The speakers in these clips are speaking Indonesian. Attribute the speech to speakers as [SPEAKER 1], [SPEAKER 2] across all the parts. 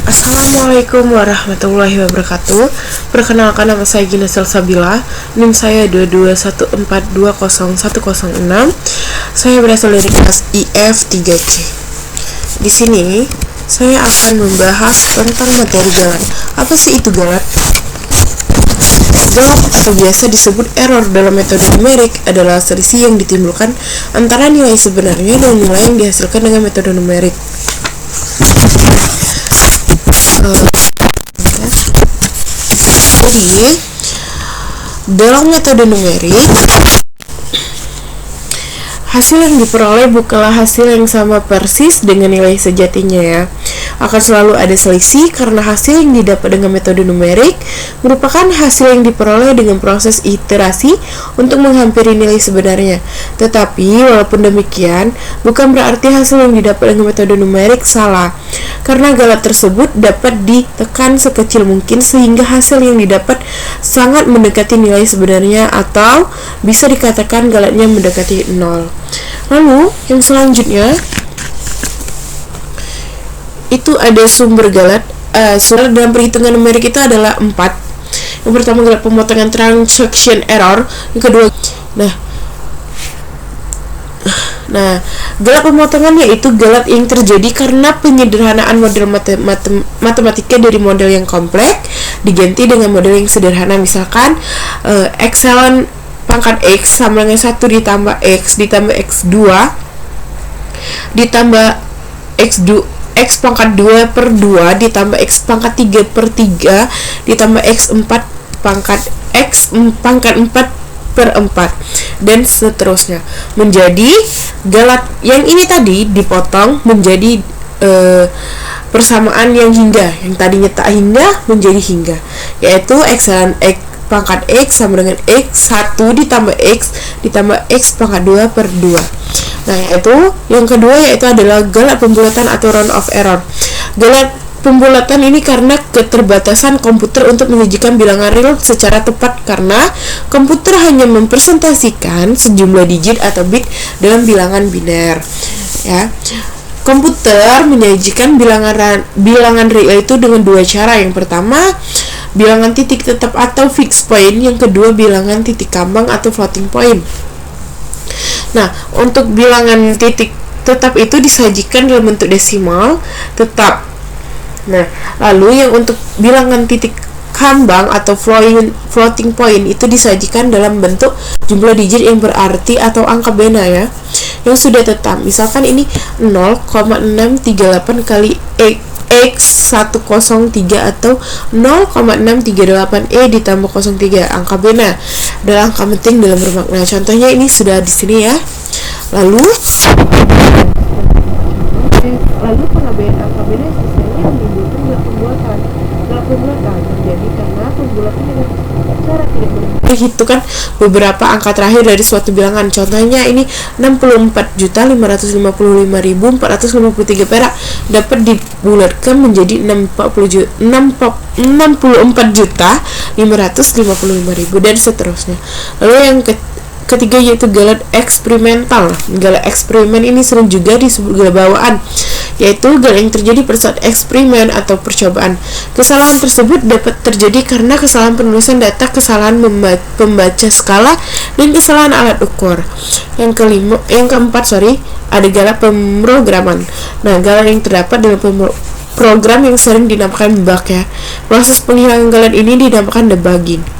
[SPEAKER 1] Assalamualaikum warahmatullahi wabarakatuh. Perkenalkan, nama saya Gina Salsabila. NIM saya 224201106. Saya berasal dari kelas IF 3C. Di sini saya akan membahas tentang materi galat. Apa sih itu galat? Galat atau biasa disebut error dalam metode numerik adalah selisih yang ditimbulkan antara nilai sebenarnya dan nilai yang dihasilkan dengan metode numerik. Jadi, dalam metode numerik, hasil yang diperoleh bukanlah hasil yang sama persis dengan nilai sejatinya ya. Akan selalu ada selisih karena hasil yang didapat dengan metode numerik merupakan hasil yang diperoleh dengan proses iterasi untuk menghampiri nilai sebenarnya. Tetapi walaupun demikian, bukan berarti hasil yang didapat dengan metode numerik salah, karena galat tersebut dapat ditekan sekecil mungkin sehingga hasil yang didapat sangat mendekati nilai sebenarnya, atau bisa dikatakan galatnya mendekati 0. Lalu yang selanjutnya itu ada sumber galat. Sumber dalam perhitungan numerik itu adalah 4. Yang pertama galat pemotongan transaction error, yang kedua galat pemotongan yaitu galat yang terjadi karena penyederhanaan model matematika dari model yang kompleks diganti dengan model yang sederhana. Misalkan X pangkat X sama dengan 1 ditambah X ditambah X2 ditambah X pangkat 2 per 2 ditambah X pangkat 3 per 3 ditambah X4 pangkat X pangkat 4 per 4 dan seterusnya, menjadi galat yang ini tadi dipotong menjadi persamaan yang hingga, yang tadinya tak hingga menjadi hingga, yaitu X pangkat X sama dengan X1 ditambah X pangkat 2 per 2. Nah, yaitu yang kedua yaitu adalah galat pembulatan atau round of error. Galat pembulatan ini karena keterbatasan komputer untuk menyajikan bilangan real secara tepat, karena komputer hanya mempresentasikan sejumlah digit atau bit dalam bilangan biner. Ya. Komputer menyajikan bilangan real itu dengan dua cara. Yang pertama, bilangan titik tetap atau fixed point, yang kedua bilangan titik kambang atau floating point. Nah, untuk bilangan titik tetap itu disajikan dalam bentuk desimal tetap. Nah, lalu yang untuk bilangan titik kambang atau floating point itu disajikan dalam bentuk jumlah digit yang berarti atau angka bena ya, yang sudah tetap. Misalkan ini 0,638 kali X103 atau 0,638 ditambah 03, angka bena adalah angka penting dalam bermakna. Contohnya ini sudah di sini ya. Lalu pengambilan angka bena sisanya menimbulkan galat pembulatan. Jadi karena pembulatan dengan cara tidak menghitungkan beberapa angka terakhir dari suatu bilangan. Contohnya ini 64.555.453 perak dapat dibulatkan menjadi 64.555.000 dan seterusnya. Lalu yang ketiga yaitu galat eksperimental. Galat eksperimen ini sering juga disebut galat bawaan, yaitu galat yang terjadi pada saat eksperimen atau percobaan. Kesalahan tersebut dapat terjadi karena kesalahan penulisan data, kesalahan pembaca skala, dan kesalahan alat ukur. Yang keempat ada galat pemrograman. Nah, galat yang terdapat dalam program yang sering dinamakan bug ya. Proses penghilangan galat ini dinamakan debugging.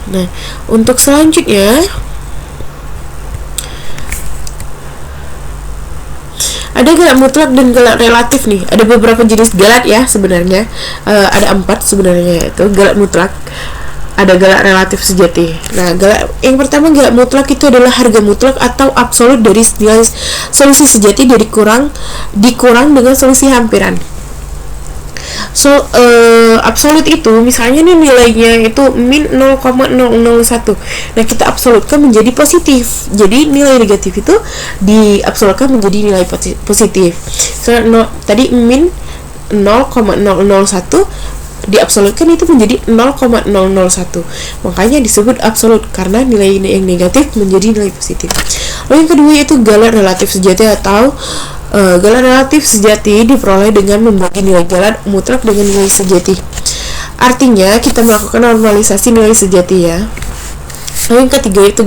[SPEAKER 1] Nah, untuk selanjutnya ada galat mutlak dan galat relatif nih. Ada beberapa jenis galat ya sebenarnya. Ada 4 sebenarnya, yaitu galat mutlak, ada galat relatif sejati. Nah, yang pertama galat mutlak itu adalah harga mutlak atau absolut dari nilai selisih sejati dikurang dengan selisih hampiran. Absolut itu misalnya nih nilainya itu min 0,001. Nah, kita absolutkan menjadi positif. Jadi nilai negatif itu diabsolutkan menjadi nilai positif. Tadi min 0,001 diabsolutkan itu menjadi 0,001. Makanya disebut absolut karena nilai yang negatif menjadi nilai positif. Lalu yang kedua yaitu galat relatif sejati atau Galat relatif sejati diperoleh dengan membagi nilai galat mutlak dengan nilai sejati. Artinya kita melakukan normalisasi nilai sejati ya. Lalu yang ketiga itu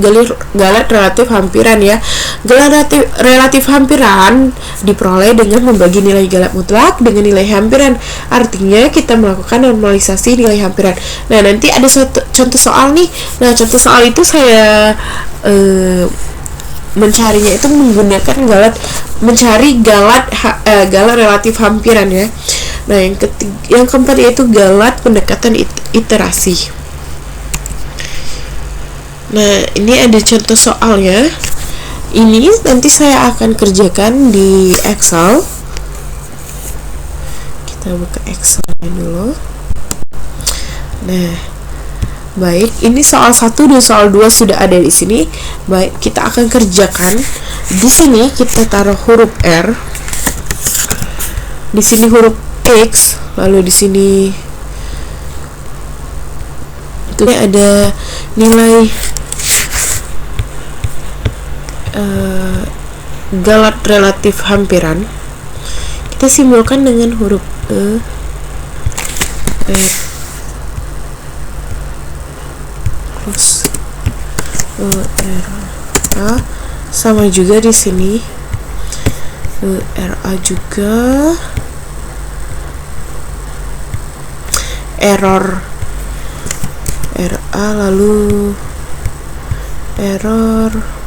[SPEAKER 1] galat relatif hampiran ya. Galat relatif hampiran diperoleh dengan membagi nilai galat mutlak dengan nilai hampiran. Artinya kita melakukan normalisasi nilai hampiran. Nah, nanti ada contoh soal nih. Nah, contoh soal itu saya mencarinya itu menggunakan mencari galat relatif hampiran ya. Nah, yang keempat yaitu galat pendekatan iterasi. Nah, ini ada contoh soalnya. Ini nanti saya akan kerjakan di Excel. Kita buka Excelnya dulu. Nah, baik, ini soal 1 dan soal 2 sudah ada di sini. Baik, kita akan kerjakan. Di sini kita taruh huruf R. Di sini huruf X, lalu di sini itu ada nilai galat relatif hampiran. Kita simbolkan dengan huruf terus R A sama juga di sini R A juga error R A lalu error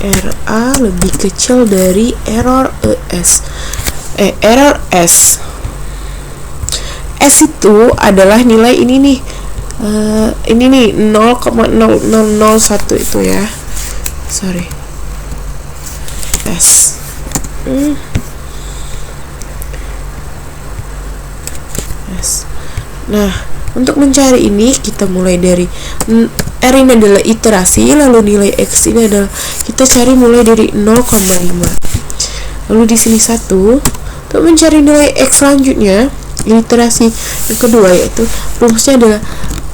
[SPEAKER 1] RA lebih kecil dari error error S. S itu adalah nilai ini nih. Ini nih 0,0001 itu ya. Sorry. S. S. Nah, untuk mencari ini kita mulai dari R ini adalah iterasi, lalu nilai X ini adalah kita cari mulai dari 0,5. Lalu di sini 1. Untuk mencari nilai X selanjutnya, iterasi yang kedua yaitu rumusnya adalah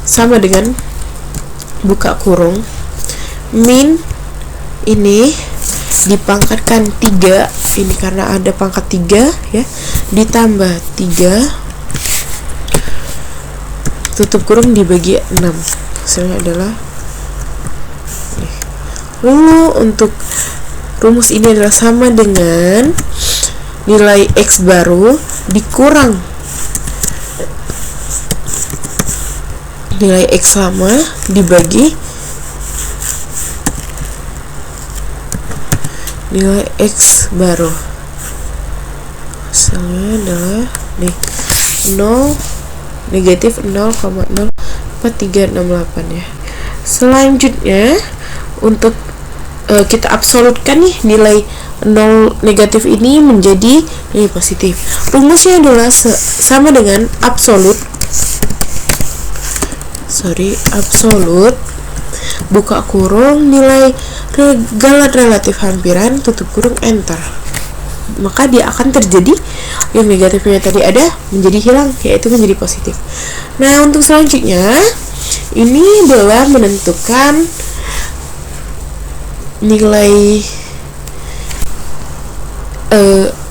[SPEAKER 1] sama dengan buka kurung min ini dipangkatkan 3, ini karena ada pangkat 3 ya, ditambah 3 tutup kurung dibagi 6. Hasilnya adalah ini. Lalu untuk rumus ini adalah sama dengan nilai X baru dikurang nilai X lama dibagi nilai X baru. Hasilnya adalah nih 0 negatif 0,04368 ya. Selanjutnya untuk kita absolutkan nih nilai 0 negatif ini menjadi nilai positif. Rumusnya adalah sama dengan absolut buka kurung nilai galat relatif hampiran tutup kurung enter. Maka dia akan terjadi yang negatifnya tadi ada menjadi hilang, yaitu menjadi positif. Nah, untuk selanjutnya ini adalah menentukan nilai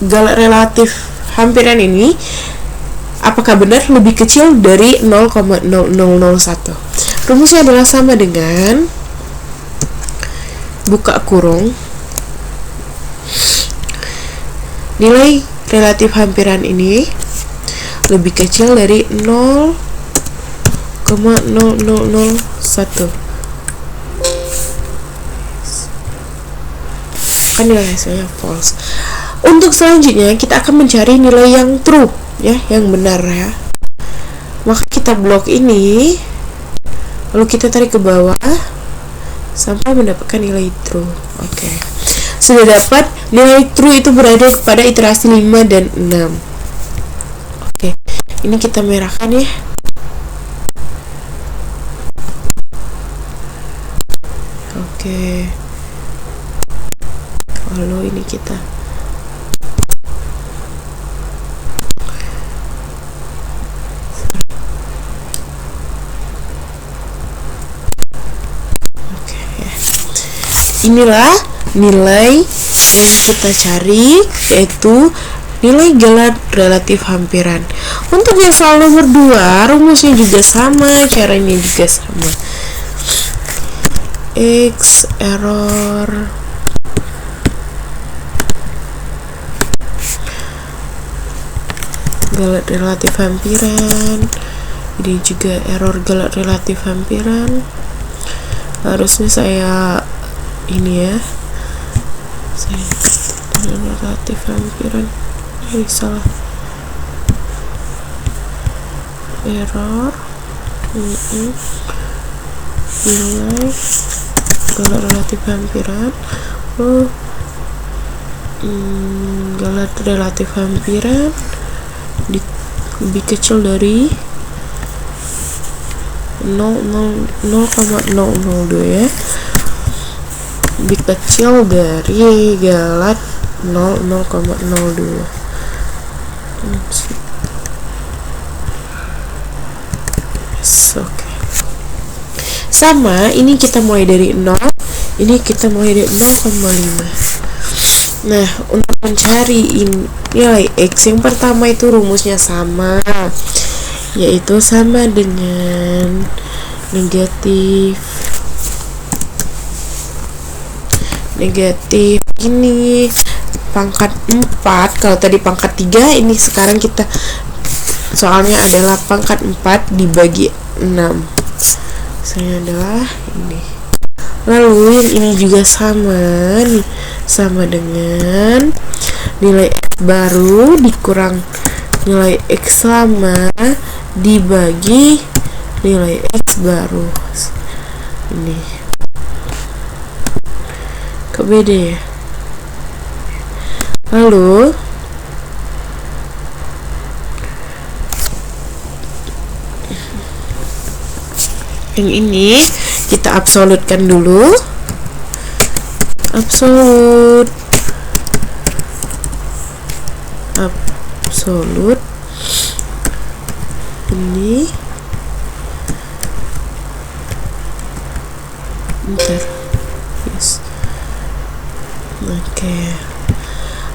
[SPEAKER 1] galat relatif hampiran ini apakah benar lebih kecil dari 0,0001. Rumusnya adalah sama dengan buka kurung nilai relatif hampiran ini lebih kecil dari 0,0001. Kan nilai hasilnya false. Untuk selanjutnya kita akan mencari nilai yang true ya, yang benar ya. Maka kita blok ini lalu kita tarik ke bawah sampai mendapatkan nilai true. Oke. Sudah dapat nilai true itu berada pada iterasi 5 dan 6. Oke. Ini kita merahkan ya. Oke. Lalu ini kita inilah nilai yang kita cari, yaitu nilai galat relatif hampiran. Untuk yang soal nomor 2, rumusnya juga sama, caranya juga sama. X error galat relatif hampiran, ini juga error galat relatif hampiran. Harusnya saya ini ya, saya relatif hampiran, salah, error nilai galat relatif hampiran. Galat relatif hampiran lebih kecil dari 0,002 ya, lebih kecil dari galat 0,02. Oke. Sama, ini kita mulai dari 0, ini kita mulai dari 0,5. Nah, untuk mencari nilai X yang pertama itu rumusnya sama, yaitu sama dengan negatif ini pangkat 4. Kalau tadi pangkat 3, ini sekarang kita soalnya adalah pangkat 4 dibagi 6. Misalnya adalah ini. Lalu yang ini juga sama nih, sama dengan nilai X baru dikurang nilai X lama dibagi nilai X baru. Ini kok beda ya? Lalu yang ini kita absolutkan dulu. Absolut ini bentar, yes. Oke.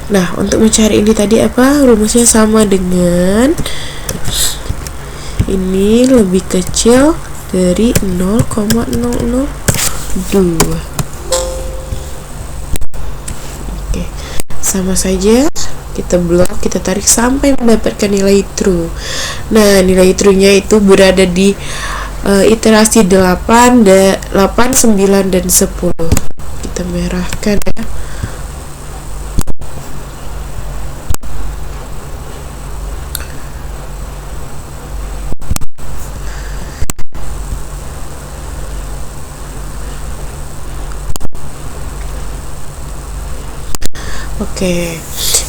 [SPEAKER 1] Nah, untuk mencari ini tadi apa? Rumusnya sama dengan ini lebih kecil dari 0,002. Oke, sama saja, kita blok, kita tarik sampai mendapatkan nilai true. Nah, nilai true-nya itu berada di iterasi 8, 9, dan 10. Kita merahkan ya. Oke,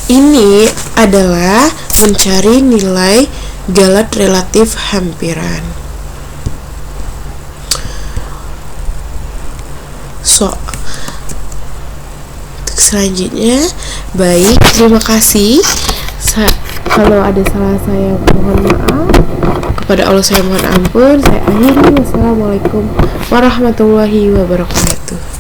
[SPEAKER 1] ini adalah mencari nilai galat relatif hampiran. Selanjutnya, baik, terima kasih. Kalau ada salah saya mohon maaf. Kepada Allah saya mohon ampun. Saya akhiri. Wassalamualaikum warahmatullahi wabarakatuh.